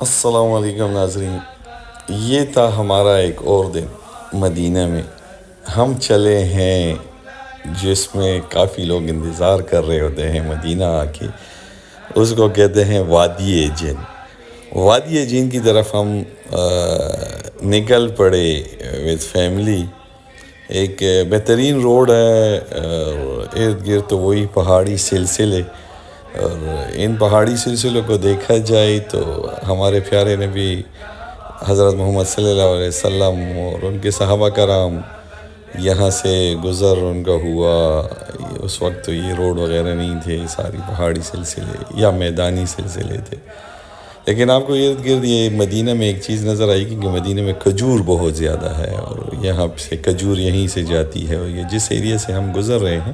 السلام علیکم ناظرین، یہ تھا ہمارا ایک اور دن مدینہ میں ہم چلے ہیں، جس میں کافی لوگ انتظار کر رہے ہوتے ہیں مدینہ آ کے۔ اس کو کہتے ہیں وادی جن۔ وادی جن کی طرف ہم نکل پڑے وتھ فیملی۔ ایک بہترین روڈ ہے، ارد گرد تو وہی پہاڑی سلسلے، اور ان پہاڑی سلسلوں کو دیکھا جائے تو ہمارے پیارے نبی حضرت محمد صلی اللہ علیہ وسلم اور ان کے صحابہ کرام یہاں سے گزر ان کا ہوا۔ اس وقت تو یہ روڈ وغیرہ نہیں تھے، ساری پہاڑی سلسلے یا میدانی سلسلے تھے۔ لیکن آپ کو ارد گرد یہ مدینہ میں ایک چیز نظر آئے گی کہ مدینہ میں کھجور بہت زیادہ ہے، اور یہاں سے کھجور یہیں سے جاتی ہے، اور یہ جس ایریا سے ہم گزر رہے ہیں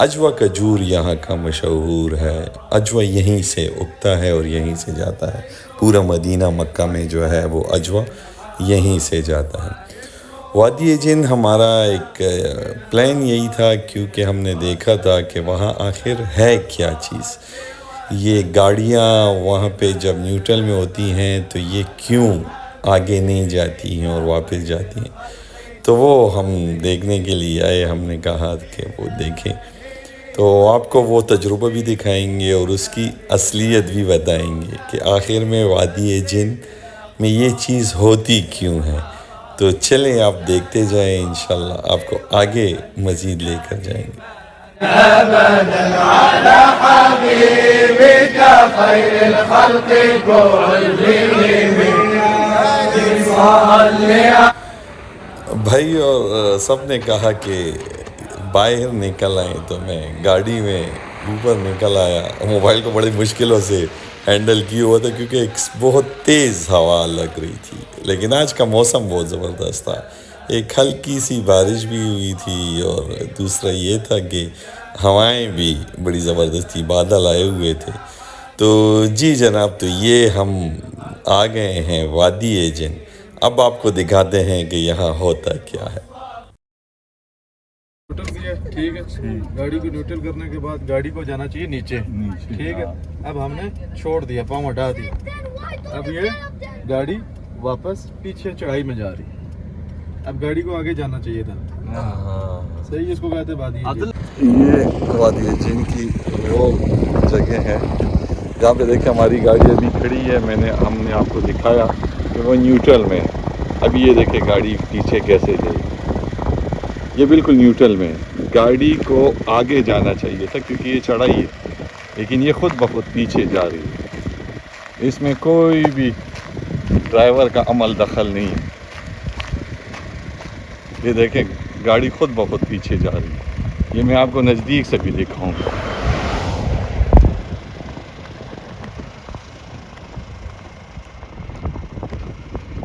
اجوا کھجور یہاں کا مشہور ہے۔ اجوا یہیں سے اگتا ہے اور یہیں سے جاتا ہے، پورا مدینہ مکہ میں جو ہے وہ اجوا یہیں سے جاتا ہے۔ وادی جن ہمارا ایک پلان یہی تھا، کیونکہ ہم نے دیکھا تھا کہ وہاں آخر ہے کیا چیز۔ یہ گاڑیاں وہاں پہ جب نیوٹرل میں ہوتی ہیں تو یہ کیوں آگے نہیں جاتی ہیں اور واپس جاتی ہیں، تو وہ ہم دیکھنے کے لیے آئے۔ ہم نے کہا کہ وہ دیکھیں، تو آپ کو وہ تجربہ بھی دکھائیں گے اور اس کی اصلیت بھی بتائیں گے کہ آخر میں وادی جن میں یہ چیز ہوتی کیوں ہے۔ تو چلیں آپ دیکھتے جائیں، انشاءاللہ آپ کو آگے مزید لے کر جائیں گے۔ بھائی اور سب نے کہا کہ باہر نکل آئیں، تو میں گاڑی میں اوپر نکل آیا۔ موبائل کو بڑی مشکلوں سے ہینڈل کیا ہوا تھا، کیونکہ ایک بہت تیز ہوا لگ رہی تھی، لیکن آج کا موسم بہت زبردست تھا۔ ایک ہلکی سی بارش بھی ہوئی تھی، اور دوسرا یہ تھا کہ ہوائیں بھی بڑی زبردست تھی، بادل آئے ہوئے تھے۔ تو جی جناب، تو یہ ہم آ گئے ہیں وادی جن۔ اب آپ کو دکھاتے ہیں کہ یہاں ہوتا کیا ہے۔ ٹھیک ہے، گاڑی کو نیوٹرل کرنے کے بعد گاڑی کو جانا چاہیے نیچے، ٹھیک ہے۔ اب ہم نے چھوڑ دیا، پاؤں ہٹا دیا، اب یہ گاڑی واپس پیچھے چڑھائی میں جا رہی ہے۔ اب گاڑی کو آگے جانا چاہیے تھا، صحیح۔ اس کو کہتے ہیں وادی جن۔ یہ وادی جن کی وہ جگہ ہے جہاں پہ دیکھیں ہماری گاڑی ابھی کھڑی ہے۔ ہم نے آپ کو دکھایا کہ وہ نیوٹرل میں ہے۔ ابھی یہ دیکھیں گاڑی پیچھے کیسے جائے، یہ بالکل نیوٹرل میں ہے۔ گاڑی کو آگے جانا چاہیے تھا کیونکہ یہ چڑھائی ہے، لیکن یہ خود بخود پیچھے جا رہی ہے۔ اس میں کوئی بھی ڈرائیور کا عمل دخل نہیں ہے۔ یہ دیکھیں گاڑی خود بخود پیچھے جا رہی ہے۔ یہ میں آپ کو نزدیک سے بھی دکھاؤں گا۔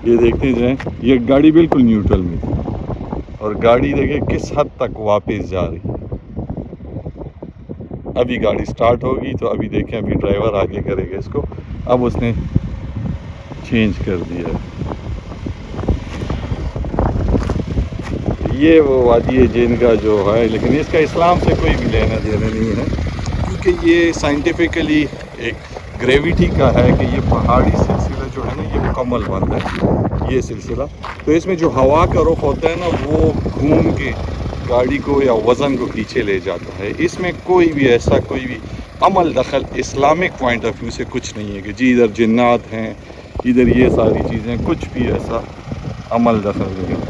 یہ دیکھتے جائیں، یہ گاڑی بالکل نیوٹرل میں تھی، اور گاڑی دیکھیں کس حد تک واپس جا رہی ہے۔ ابھی گاڑی سٹارٹ ہوگی تو ابھی دیکھیں، ابھی ڈرائیور آگے کرے گا اس کو۔ اب اس نے چینج کر دیا ہے۔ یہ وہ وادی جن کا جو ہے، لیکن اس کا اسلام سے کوئی بھی لینا دینا نہیں ہے، کیونکہ یہ سائنٹیفکلی ایک گریویٹی کا ہے کہ یہ پہاڑی سلسلہ جو ہے نا، یہ مکمل بند ہے یہ سلسلہ۔ تو اس میں جو ہوا کا رخ ہوتا ہے نا، وہ گھوم کے گاڑی کو یا وزن کو پیچھے لے جاتا ہے۔ اس میں کوئی بھی ایسا کوئی بھی عمل دخل اسلامک پوائنٹ آف ویو سے کچھ نہیں ہے کہ جی ادھر جنات ہیں، ادھر یہ ساری چیزیں، کچھ بھی ایسا عمل دخل نہیں۔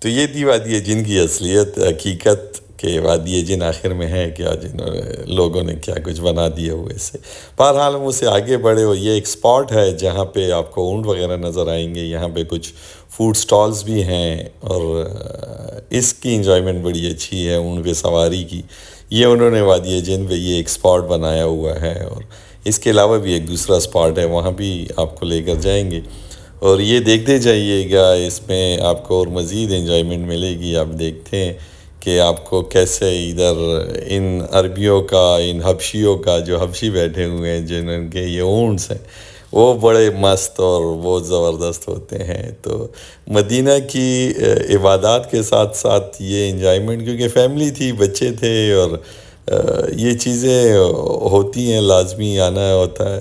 تو یہ تھی وادی جن کی اصلیت، حقیقت کہ وادی جن آخر میں ہے کیا، لوگوں نے کیا کچھ بنا دیا ہوئے اس سے۔ بہرحال ہم اسے آگے بڑھے، اور یہ ایک سپاٹ ہے جہاں پہ آپ کو اونٹ وغیرہ نظر آئیں گے۔ یہاں پہ کچھ فوڈ سٹالز بھی ہیں، اور اس کی انجوائمنٹ بڑی اچھی ہے، اونٹ پہ سواری کی۔ یہ انہوں نے وادی جن پہ یہ ایک سپاٹ بنایا ہوا ہے، اور اس کے علاوہ بھی ایک دوسرا سپاٹ ہے، وہاں بھی آپ کو لے کر جائیں گے۔ اور یہ دیکھتے جائیے گا، اس میں آپ کو اور مزید انجوائمنٹ ملے گی۔ آپ دیکھتے ہیں کہ آپ کو کیسے ادھر ان عربیوں کا، ان حبشیوں کا، جو حبشی بیٹھے ہوئے ہیں جنہوں کے یہ اونٹس ہیں، وہ بڑے مست اور بہت زبردست ہوتے ہیں۔ تو مدینہ کی عبادات کے ساتھ ساتھ یہ انجوائمنٹ، کیونکہ فیملی تھی، بچے تھے، اور یہ چیزیں ہوتی ہیں، لازمی آنا ہوتا ہے،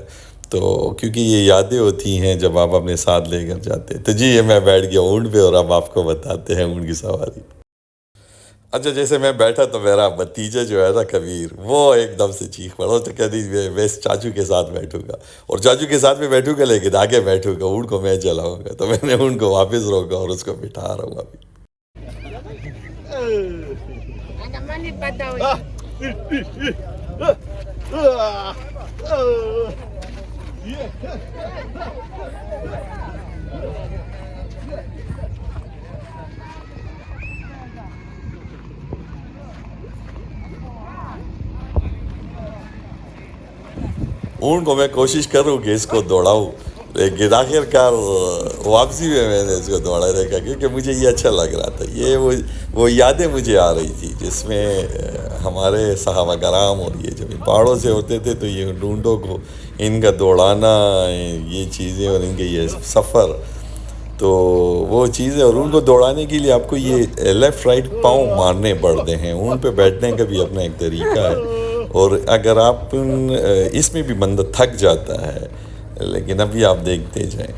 تو کیونکہ یہ یادیں ہوتی ہیں جب آپ اپنے ساتھ لے کر جاتے ہیں۔ تو جی یہ میں بیٹھ گیا اونٹ پہ اور اب آپ کو بتاتے ہیں اونٹ کی سواری۔ اچھا جیسے میں بیٹھا تو میرا بھتیجا جو ہے نا کبیر، وہ ایک دم سے چیخ پڑا، تو کہتی میں چاچو کے ساتھ بیٹھوں گا، اور چاچو کے ساتھ میں بیٹھوں گا لیکن آگے بیٹھوں گا، اونٹ کو میں چلاؤں گا۔ تو میں نے اونٹ کو واپس روکا اور اس کو بٹھا رہا ہوں ابھی۔ اونٹ کو میں کوشش کروں کہ اس کو دوڑاؤں، لیکن آخر کار واپسی میں نے اس کو دوڑا دیکھا، کیونکہ مجھے یہ اچھا لگ رہا تھا۔ یہ وہ یادیں مجھے آ رہی تھی جس میں ہمارے صحابہ کرام اور یہ جب پہاڑوں سے ہوتے تھے تو یہ ڈونڈوں کو ان کا دوڑانا، یہ چیزیں اور ان کے یہ سفر، تو وہ چیزیں، اور ان کو دوڑانے کے لیے آپ کو یہ لیفٹ رائٹ پاؤں مارنے پڑتے ہیں۔ اونٹ پہ بیٹھنے کا بھی اپنا ایک طریقہ ہے، اور اگر آپ اس میں بھی بندہ تھک جاتا ہے، لیکن ابھی آپ دیکھتے جائیں۔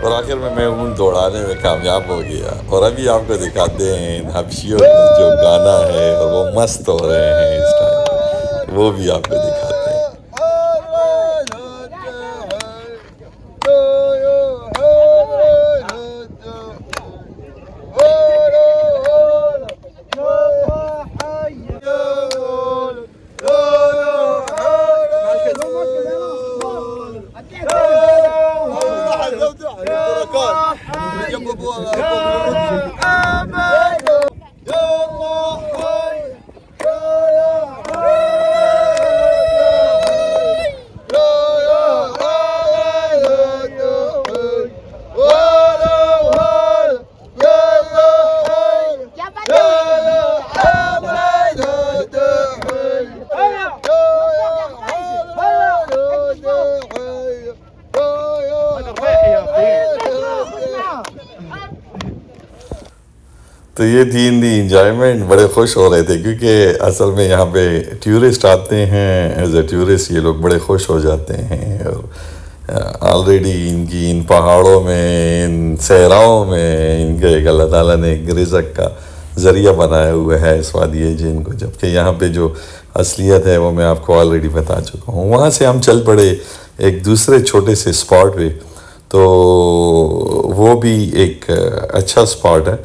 اور آخر میں اونٹ دوڑانے میں کامیاب ہو گیا، اور ابھی آپ کو دکھاتے ہیں ان حبشیوں کا جو گانا ہے، اور وہ مست ہو رہے ہیں اس ٹائم، وہ بھی آپ کو دکھاتے ہیں۔ تو یہ تھی ان دی انجوائمنٹ، بڑے خوش ہو رہے تھے، کیونکہ اصل میں یہاں پہ ٹیورسٹ آتے ہیں، ایز اے ٹیورسٹ یہ لوگ بڑے خوش ہو جاتے ہیں، اور آلریڈی ان کی ان پہاڑوں میں، ان صحراؤں میں ان کے ایک اللہ تعالیٰ نے ایک رزق کا ذریعہ بنایا ہوا ہے اس وادی جن کو، جبکہ یہاں پہ جو اصلیت ہے وہ میں آپ کو آلریڈی بتا چکا ہوں۔ وہاں سے ہم چل پڑے ایک دوسرے چھوٹے سے اسپاٹ پہ، تو وہ بھی ایک اچھا سپاٹ ہے،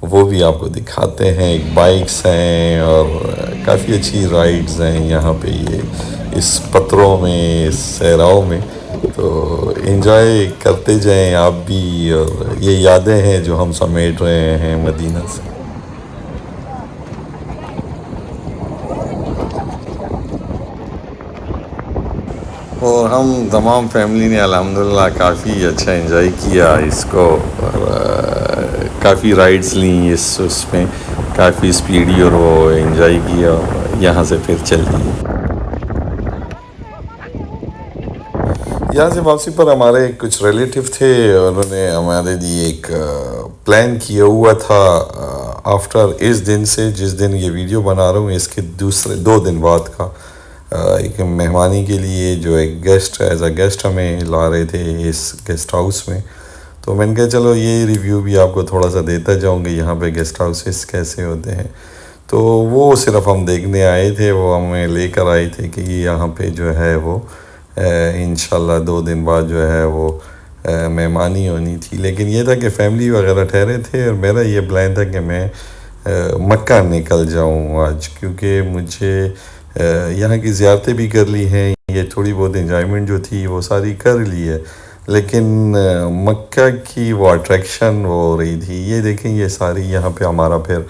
وہ بھی آپ کو دکھاتے ہیں۔ ایک بائکس ہیں اور کافی اچھی رائڈز ہیں یہاں پہ، یہ اس پتھروں میں، اس صحراؤں میں، تو انجوائے کرتے جائیں آپ بھی، اور یہ یادیں ہیں جو ہم سمیٹ رہے ہیں مدینہ سے۔ اور ہم تمام فیملی نے الحمدللہ کافی اچھا انجوائے کیا اس کو، اور کافی رائڈز لیں اس میں، کافی اسپیڈی، اور وہ انجوائے کیا، اور یہاں سے پھر چل دیے۔ یہاں سے واپسی پر ہمارے کچھ ریلیٹیو تھے، انہوں نے ہمارے لیے ایک پلان کیا ہوا تھا آفٹر اس دن سے، جس دن یہ ویڈیو بنا رہا ہوں، اس کے دوسرے 2 دن بعد کا، ایک مہمانی کے لیے جو ایک گیسٹ، ایز اے گیسٹ ہمیں لا رہے تھے اس گیسٹ ہاؤس میں۔ تو میں نے کہا چلو یہ ریویو بھی آپ کو تھوڑا سا دیتا جاؤں گی، یہاں پہ گیسٹ ہاؤسز کیسے ہوتے ہیں۔ تو وہ صرف ہم دیکھنے آئے تھے، وہ ہمیں لے کر آئے تھے کہ یہاں پہ جو ہے وہ انشاءاللہ 2 دن بعد جو ہے وہ مہمانی ہونی تھی، لیکن یہ تھا کہ فیملی وغیرہ ٹھہرے تھے، اور میرا یہ پلان تھا کہ میں مکہ نکل جاؤں آج، کیونکہ مجھے یہاں کی زیارتیں بھی کر لی ہیں، یہ تھوڑی بہت انجوائمنٹ جو تھی وہ ساری کر لی ہے، لیکن مکہ کی وہ اٹریکشن وہ ہو رہی تھی۔ یہ دیکھیں، یہ ساری یہاں پہ ہمارا پھر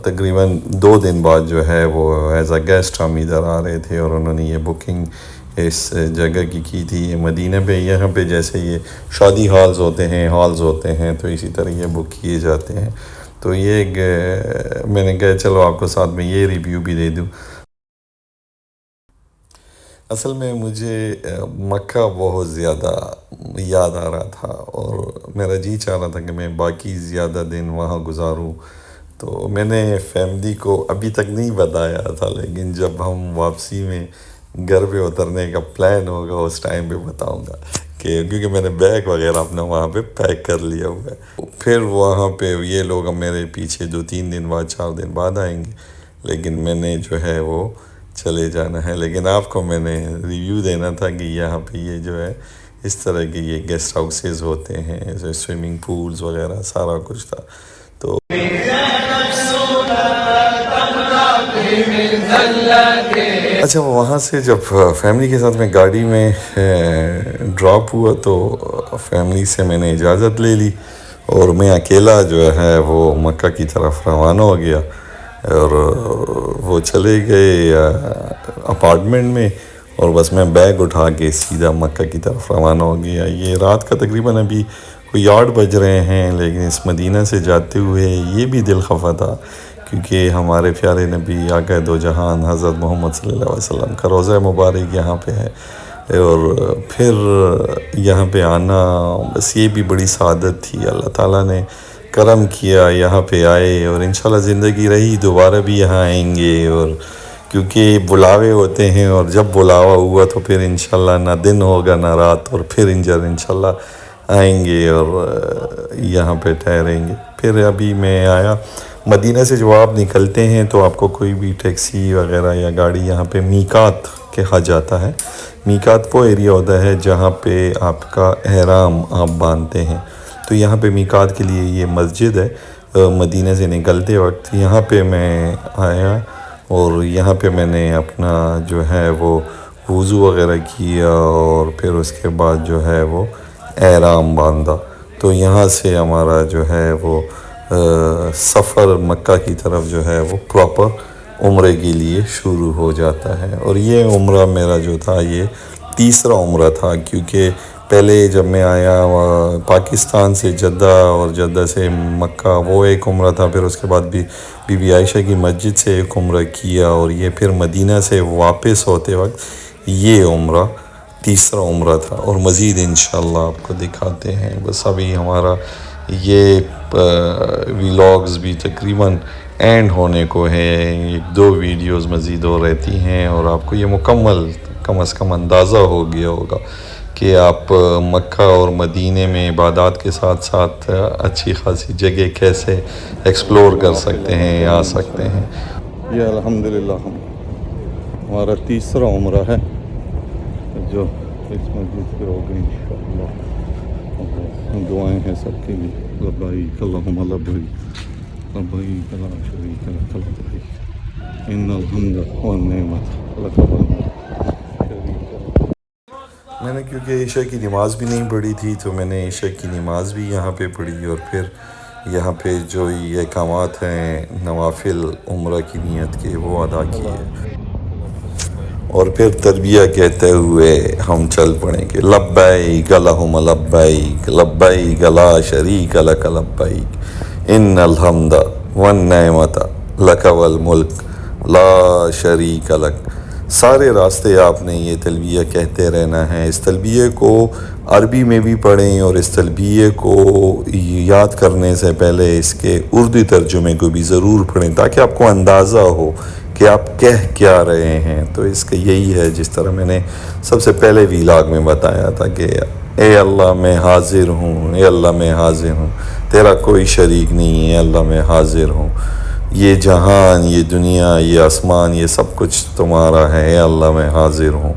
تقریباً 2 دن بعد جو ہے وہ ایز اے گیسٹ ہم ادھر آ رہے تھے، اور انہوں نے یہ بکنگ اس جگہ کی تھی مدینہ پہ۔ یہاں پہ جیسے یہ شادی ہالز ہوتے ہیں تو اسی طرح یہ بک کیے جاتے ہیں۔ تو یہ ایک میں نے کہا چلو آپ کو ساتھ میں یہ ریویو بھی دے دوں۔ اصل میں مجھے مکہ بہت زیادہ یاد آ رہا تھا اور میرا جی چاہ رہا تھا کہ میں باقی زیادہ دن وہاں گزاروں. تو میں نے فیملی کو ابھی تک نہیں بتایا تھا، لیکن جب ہم واپسی میں گھر پہ اترنے کا پلان ہوگا اس ٹائم پہ بتاؤں گا، کیونکہ میں نے بیگ وغیرہ اپنا وہاں پہ پیک کر لیا ہوا ہے. پھر وہاں پہ یہ لوگ اب میرے پیچھے 2-3 دن بعد 4 دن بعد آئیں گے، لیکن میں نے جو ہے وہ چلے جانا ہے. لیکن آپ کو میں نے ریویو دینا تھا کہ یہاں پہ یہ جو ہے اس طرح کے یہ گیسٹ ہاؤسز ہوتے ہیں، جیسے سوئمنگ پولز وغیرہ سارا کچھ تھا. تو اچھا، وہاں سے جب فیملی کے ساتھ میں گاڑی میں ڈراپ ہوا تو فیملی سے میں نے اجازت لے لی اور میں اکیلا جو ہے وہ مکہ کی طرف روانہ ہو گیا. اور وہ چلے گئے اپارٹمنٹ میں اور بس میں بیگ اٹھا کے سیدھا مکہ کی طرف روانہ ہو گیا. یہ رات کا تقریباً ابھی کوئی 8 بج رہے ہیں، لیکن اس مدینہ سے جاتے ہوئے یہ بھی دل خفا تھا کیونکہ ہمارے پیارے نبی آقا دو جہان حضرت محمد صلی اللہ علیہ وسلم کا روضہ مبارک یہاں پہ ہے. اور پھر یہاں پہ آنا بس یہ بھی بڑی سعادت تھی. اللہ تعالیٰ نے کرم کیا، یہاں پہ آئے اور انشاءاللہ زندگی رہی دوبارہ بھی یہاں آئیں گے. اور کیونکہ بلاوے ہوتے ہیں اور جب بلاوا ہوا تو پھر انشاءاللہ نہ دن ہوگا نہ رات، اور پھر انشاءاللہ آئیں گے اور یہاں پہ ٹھہریں گے. پھر ابھی میں آیا مدینہ سے. جب آپ نکلتے ہیں تو آپ کو کوئی بھی ٹیکسی وغیرہ یا گاڑی یہاں پہ میقات کہا جاتا ہے. میقات وہ ایریا ہوتا ہے جہاں پہ آپ کا احرام آپ باندھتے ہیں. تو یہاں پہ میقات کے لیے یہ مسجد ہے. مدینہ سے نکلتے وقت یہاں پہ میں آیا اور یہاں پہ میں نے اپنا جو ہے وہ وضو وغیرہ کیا اور پھر اس کے بعد جو ہے وہ احرام باندھا. تو یہاں سے ہمارا جو ہے وہ سفر مکہ کی طرف جو ہے وہ پراپر عمرے کے لیے شروع ہو جاتا ہے. اور یہ عمرہ میرا جو تھا یہ تیسرا عمرہ تھا، کیونکہ پہلے جب میں آیا پاکستان سے جدہ اور جدہ سے مکہ وہ ایک عمرہ تھا، پھر اس کے بعد بھی بی بی عائشہ کی مسجد سے ایک عمرہ کیا، اور یہ پھر مدینہ سے واپس ہوتے وقت یہ عمرہ تیسرا عمرہ تھا. اور مزید انشاءاللہ آپ کو دکھاتے ہیں. بس ابھی ہمارا یہ ویلاگز بھی تقریباً اینڈ ہونے کو ہے. 1-2 ویڈیوز مزید ہو رہتی ہیں اور آپ کو یہ مکمل کم از کم اندازہ ہو گیا ہوگا کہ آپ مکہ اور مدینہ میں عبادات کے ساتھ ساتھ اچھی خاصی جگہ کیسے ایکسپلور کر سکتے ہیں، آ سکتے ہیں. یہ الحمدللہ ہمارا تیسرا عمرہ ہے جو اس مسجد سے ہو گئی. انشاءاللہ دعائیں ہیں سب کے لیے. لبیک اللہم لبیک لبیک لا شریک لک لبیک ان الحمد والنعمت لک والملک. میں نے کیونکہ عشاء کی نماز بھی نہیں پڑھی تھی تو میں نے عشاء کی نماز بھی یہاں پہ پڑھی اور پھر یہاں پہ جو یہ احکامات ہیں نوافل عمرہ کی نیت کے وہ ادا کیے اور پھر تلبیہ کہتے ہوئے ہم چل پڑیں گے. لبیک اللہم لبیک لبیک لا شریک لک لبیک ان الحمد والنعمت لک والملک لا شریک لک. سارے راستے آپ نے یہ تلبیہ کہتے رہنا ہے. اس تلبیہ کو عربی میں بھی پڑھیں اور اس تلبیہ کو یاد کرنے سے پہلے اس کے اردو ترجمے کو بھی ضرور پڑھیں تاکہ آپ کو اندازہ ہو کہ آپ کہہ کیا رہے ہیں. تو اس کا یہی ہے جس طرح میں نے سب سے پہلے ویلاگ میں بتایا تھا کہ اے اللہ میں حاضر ہوں، اے اللہ میں حاضر ہوں، تیرا کوئی شریک نہیں ہے، اللہ میں حاضر ہوں. یہ جہان، یہ دنیا، یہ آسمان، یہ سب کچھ تمہارا ہے، اے اللہ میں حاضر ہوں.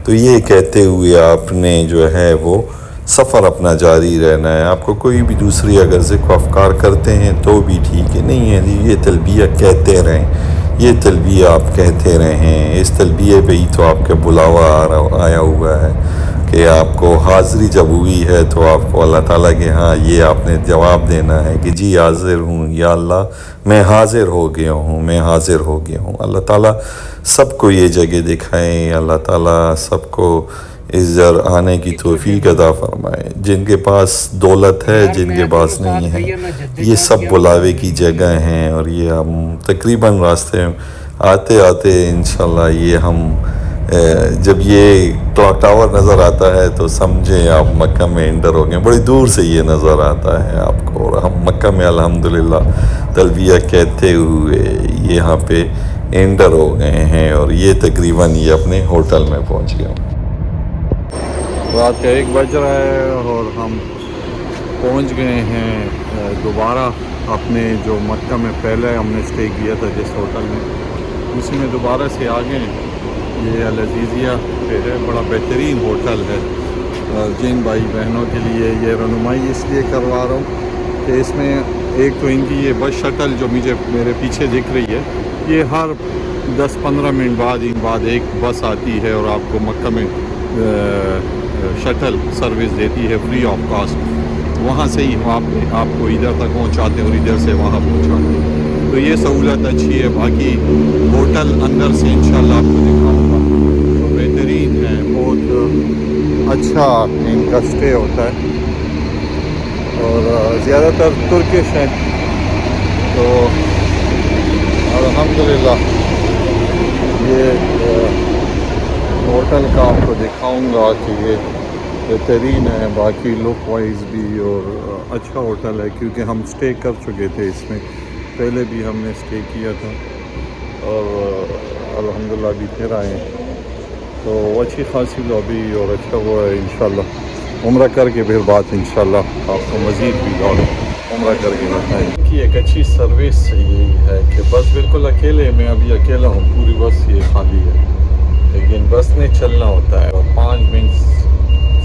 تو یہ کہتے ہوئے آپ نے جو ہے وہ سفر اپنا جاری رہنا ہے. آپ کو کوئی بھی دوسری اگر ذکر افکار کرتے ہیں تو بھی ٹھیک ہے، نہیں ہے یہ تلبیہ کہتے رہیں، یہ تلبیہ آپ کہتے رہیں. اس تلبیہ پہ ہی تو آپ کا بلاوا آیا ہوا ہے کہ آپ کو حاضری جب ہوئی ہے تو آپ کو اللہ تعالیٰ کے ہاں یہ آپ نے جواب دینا ہے کہ جی حاضر ہوں یا اللہ میں حاضر ہو گیا ہوں، میں حاضر ہو گیا ہوں. اللہ تعالیٰ سب کو یہ جگہ دکھائیں، اللہ تعالیٰ سب کو ادھر آنے کی توفیق عطا فرمائے. جن کے پاس دولت ہے، جن کے پاس نہیں ہے، یہ سب بلاوے کی جگہ ہیں. اور یہ ہم تقریباً راستے آتے آتے انشاءاللہ یہ ہم جب یہ کلاک ٹاور نظر آتا ہے تو سمجھیں آپ مکہ میں انٹر ہو گئے. بڑی دور سے یہ نظر آتا ہے آپ کو, اور ہم مکہ میں الحمدللہ تلبیہ کہتے ہوئے یہاں پہ انٹر ہو گئے ہیں, اور یہ تقریباً یہ اپنے ہوٹل میں پہنچ گیا ہوں. رات کا 1 بج رہا ہے اور ہم پہنچ گئے ہیں دوبارہ اپنے جو مکہ میں پہلے ہم نے اسٹے کیا تھا جس ہوٹل میں, اسی میں دوبارہ سے آ گئے. یہ العزیزیہ پہ ہے, بڑا بہترین ہوٹل ہے. جن بھائی بہنوں کے لیے یہ رہنمائی اس لیے کروا رہا ہوں کہ اس میں ایک تو ان کی یہ بس شٹل جو میرے پیچھے دکھ رہی ہے, یہ ہر 10-15 منٹ بعد ایک بس آتی ہے اور آپ کو مکہ میں شٹل سروس دیتی ہے فری آف کاسٹ. وہاں سے ہی آپ کو ادھر تک پہنچاتے ہیں اور ادھر سے وہاں پہنچاتے ہیں, تو یہ سہولت اچھی ہے. باقی ہوٹل اندر سے انشاءاللہ آپ کو دکھاؤں گا, تو بہترین ہے, بہت اچھا ان کا اسٹے ہوتا ہے اور زیادہ تر ترکش ہیں. تو الحمدللہ یہ ہوٹل کا آپ کو دکھاؤں گا کہ یہ بہترین ہے, باقی لک وائز بھی, اور اچھا ہوٹل ہے کیونکہ ہم اسٹے کر چکے تھے اس میں, پہلے بھی ہم نے اسٹے کیا تھا اور الحمدللہ ابھی پھر آئے ہیں. تو اچھی خاصی لابی اور اچھا وہ ہے. انشاءاللہ عمرہ کر کے پھر بات انشاءاللہ آپ کو مزید بھی اور عمرہ کر کے بتائیں. کی ایک اچھی سروس یہی ہے کہ بس بالکل اکیلے, میں ابھی اکیلا ہوں, پوری بس یہ خالی ہے, لیکن بس نے چلنا ہوتا ہے اور 5 منٹ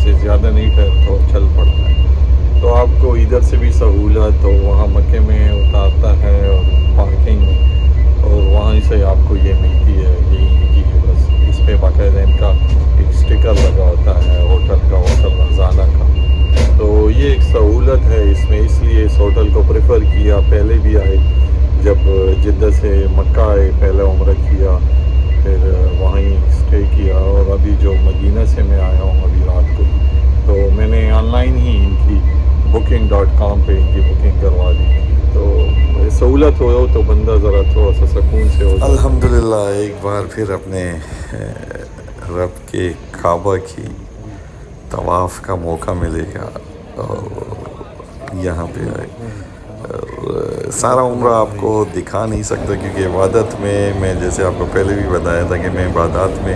سے زیادہ نہیں تو چل پڑتا ہے. تو آپ کو ادھر سے بھی سہولت, تو وہاں مکے میں اتارتا ہے اور پارکنگ میں, اور وہاں سے آپ کو یہ ملتی ہے, یہی نجی ہے بس. اس پہ باقاعدہ ان کا ایک اسٹیکر لگا ہوتا ہے ہوٹل کا, ہوٹل رضانہ کا. تو یہ ایک سہولت ہے اس میں, اس لیے اس ہوٹل کو پریفر کیا. پہلے بھی آئے, جب جدہ سے مکہ آئے پہلے عمرہ کیا, پھر وہیں اسٹے کیا, اور ابھی جو مدینہ سے میں آیا ہوں ابھی رات کو, تو میں نے آن لائن ہی ان کی booking.com پہ ان کی بکنگ کروا دی. تو سہولت ہو تو بندہ ذرا تھوڑا سا سکون سے ہو. الحمدللہ ایک بار پھر اپنے رب کے کعبہ کی طواف کا موقع ملے گا, اور یہاں پہ آئے. سارا عمرہ آپ کو دکھا نہیں سکتا کیونکہ عبادت میں جیسے آپ کو پہلے بھی بتایا تھا کہ میں عبادات میں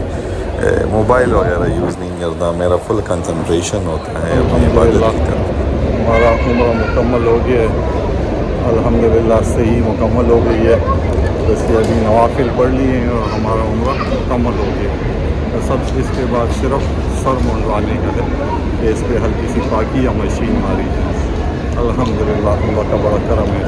موبائل وغیرہ یوز نہیں کرتا, میرا فل کنسنٹریشن ہوتا ہے اپنی عبادت کی طرف. ہمارا عمرہ مکمل ہو گیا ہے, الحمدللہ صحیح مکمل ہو گئی ہے. بس یہ ابھی نوافل پڑھ لیے ہیں اور ہمارا عمرہ مکمل ہو گیا ہے. سب اس کے بعد صرف سر منڈوانے کا ہے کہ اس پہ ہلکی سی پاکی یا مشین ماری جائے. الحمدللہ اللہ کا بڑا کرم ہے.